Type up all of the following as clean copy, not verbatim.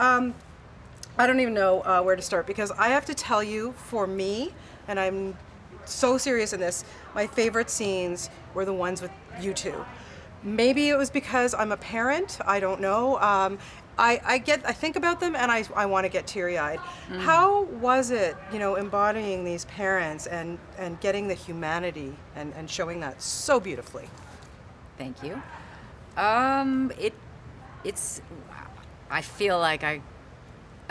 I don't even know where to start because I have to tell you, for me, and I'm so serious in this, my favorite scenes were the ones with you two. Maybe it was because I'm a parent. I don't know. I think about them and I want to get teary-eyed. How was it, embodying these parents and getting the humanity and showing that so beautifully? Thank you. It's. I feel like I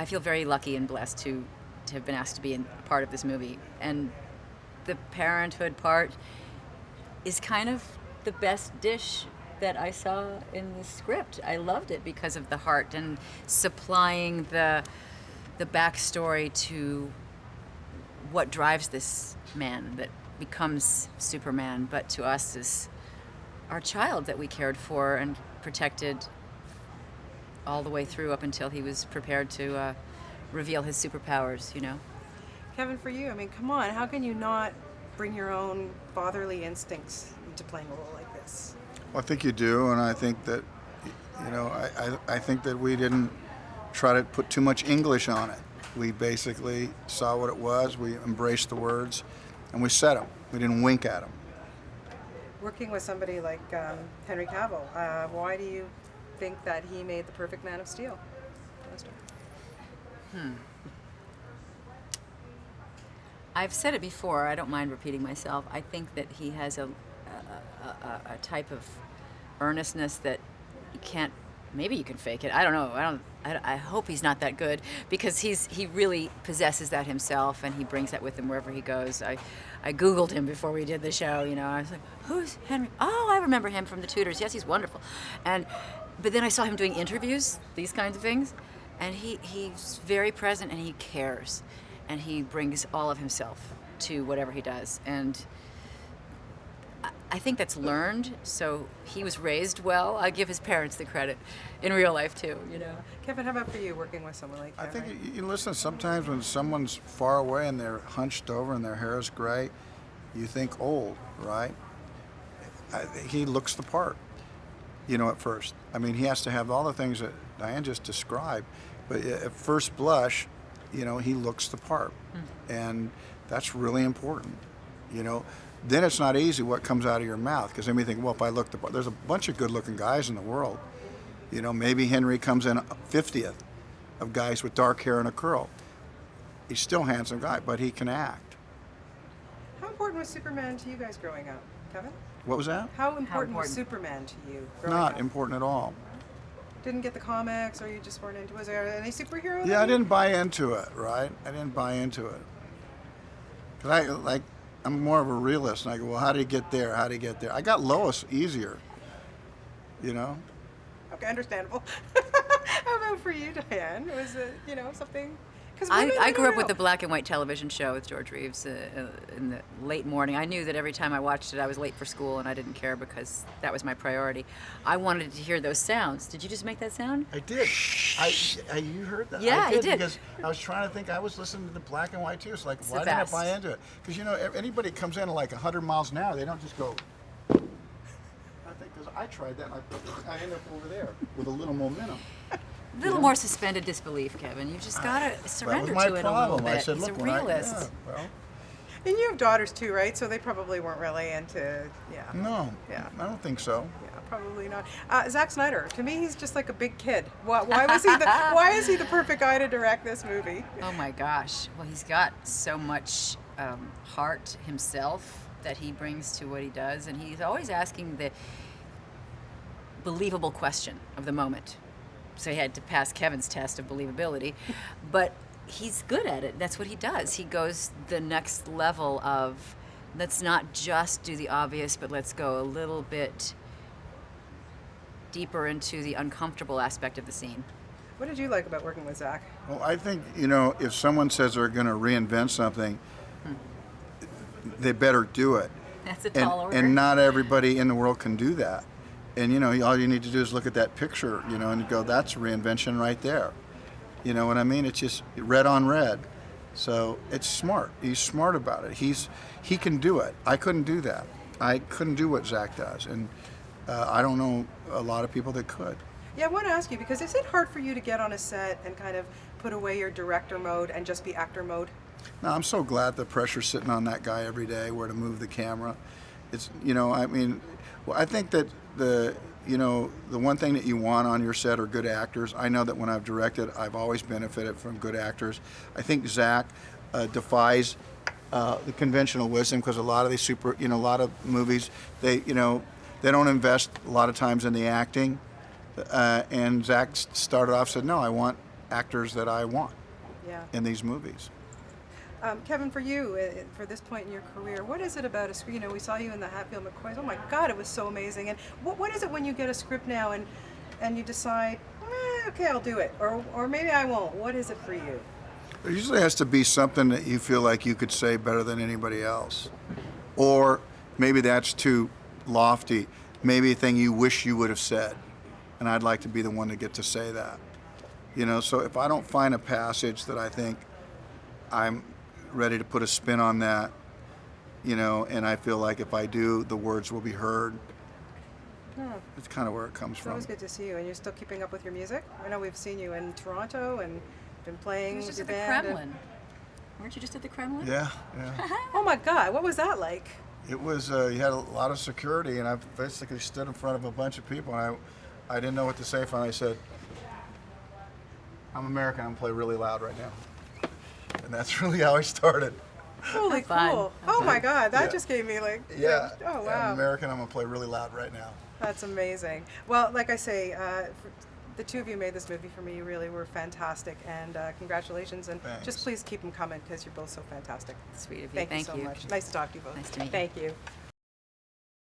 feel very lucky and blessed to have been asked to be a part of this movie, and the parenthood part is kind of the best dish that I saw in the script. I loved it because of the heart and supplying the backstory to what drives this man that becomes Superman, but to us is our child that we cared for and protected all the way through up until he was prepared to reveal his superpowers, Kevin, for you, I mean, come on, how can you not bring your own fatherly instincts into playing a role like this? Well, I think you do, and I think that, I think that we didn't try to put too much English on it. We basically saw what it was, we embraced the words, and we said them. We didn't wink at them. Working with somebody like Henry Cavill, why do you think that he made the perfect Man of Steel? I've said it before. I don't mind repeating myself. I think that he has a type of earnestness that you can't. Maybe you can fake it. I don't know. I hope he's not that good because he really possesses that himself, and he brings that with him wherever he goes. I Googled him before we did the show. I was like, who's Henry? Oh, I remember him from The Tudors. Yes, he's wonderful. But then I saw him doing interviews, these kinds of things, and he's very present and he cares, and he brings all of himself to whatever he does. And I think that's learned, so he was raised well. I give his parents the credit in real life too, Kevin, how about for you working with someone like that? I think, you listen, sometimes when someone's far away and they're hunched over and their hair is gray, you think old, right? He looks the part, at first. I mean, he has to have all the things that Diane just described, but at first blush, he looks the part. And that's really important, Then it's not easy what comes out of your mouth, because then we think, well, if I look the part, there's a bunch of good-looking guys in the world. Maybe Henry comes in 50th of guys with dark hair and a curl. He's still a handsome guy, but he can act. How important was Superman to you guys growing up, Kevin? What was that? How important was Superman to you growing Not up? important at all. Didn't get the comics, or you just weren't into it? Was there any superhero? Yeah, I didn't buy into it, right? I didn't buy into it. Because I'm more of a realist, and I go, well, how did he get there? How did he get there? I got Lois easier, Okay, understandable. How about for you, Diane? Was it, something? Because I grew up with the black and white television show with George Reeves in the late morning. I knew that every time I watched it, I was late for school, and I didn't care because that was my priority. I wanted to hear those sounds. Did you just make that sound? I did. You heard that? Yeah, I did. Because I was trying to think, I was listening to the black and white too. It's like, It's why the didn't I best. buy into it? Because, anybody comes in at like 100 miles an hour, they don't just go. I think, because I tried that, and I ended up over there with a little momentum. A little more suspended disbelief, Kevin. You just gotta surrender That was to my it a little problem. bit. I said, He's look, a when realist. And you have daughters too, right? So they probably weren't really into, No, Yeah. I don't think so. Yeah, probably not. Zack Snyder, to me, he's just like a big kid. Why was he why is he the perfect guy to direct this movie? Oh my gosh. Well, he's got so much heart himself that he brings to what he does, and he's always asking the believable question of the moment. So he had to pass Kevin's test of believability, but he's good at it. That's what he does. He goes the next level of, let's not just do the obvious, but let's go a little bit deeper into the uncomfortable aspect of the scene. What did you like about working with Zack? Well, I think, if someone says they're going to reinvent something, they better do it. That's a tall order. And not everybody in the world can do that. And, all you need to do is look at that picture, and go, that's reinvention right there. You know what I mean? It's just red on red. So it's smart. He's smart about it. He can do it. I couldn't do that. I couldn't do what Zack does. And I don't know a lot of people that could. Yeah, I want to ask you, because is it hard for you to get on a set and kind of put away your director mode and just be actor mode? No, I'm so glad the pressure's sitting on that guy every day where to move the camera. It's, I mean, well, I think that the one thing that you want on your set are good actors. I know that when I've directed, I've always benefited from good actors. I think Zach defies the conventional wisdom, because a lot of these a lot of movies, they don't invest a lot of times in the acting. And Zach started off, said, no, I want actors that I want Yeah. in these movies. Kevin, for you, for this point in your career, what is it about a script? We saw you in the Hatfield McCoys. Oh my God, it was so amazing. And what is it when you get a script now and you decide, okay, I'll do it, or maybe I won't? What is it for you? There usually has to be something that you feel like you could say better than anybody else. Or maybe that's too lofty. Maybe a thing you wish you would have said. And I'd like to be the one to get to say that. So if I don't find a passage that I think I'm ready to put a spin on that, and I feel like if I do, the words will be heard. It's kind of where it comes It's from. always good to see you, and you're still keeping up with your music. I know we've seen you in Toronto and been He playing was with just your at the band. Kremlin. Weren't you just at the Kremlin? Yeah. Oh my God, what was that like? It was, you had a lot of security, and I basically stood in front of a bunch of people, and I didn't know what to say. Finally, I said, I'm American, I'm going to play really loud right now. And that's really how I started. Holy fun. cool! Oh my God, that Yeah. just gave me like. Yeah. Oh I'm wow. American, I'm going to play really loud right now. That's amazing. Well, like I say, the two of you made this movie for me. You really were fantastic, and congratulations. And just Thanks. please keep them coming, because you're both so fantastic. Sweet of you. Thank you Thank so you. much. Nice to talk to you both. Nice to meet you. Thank you.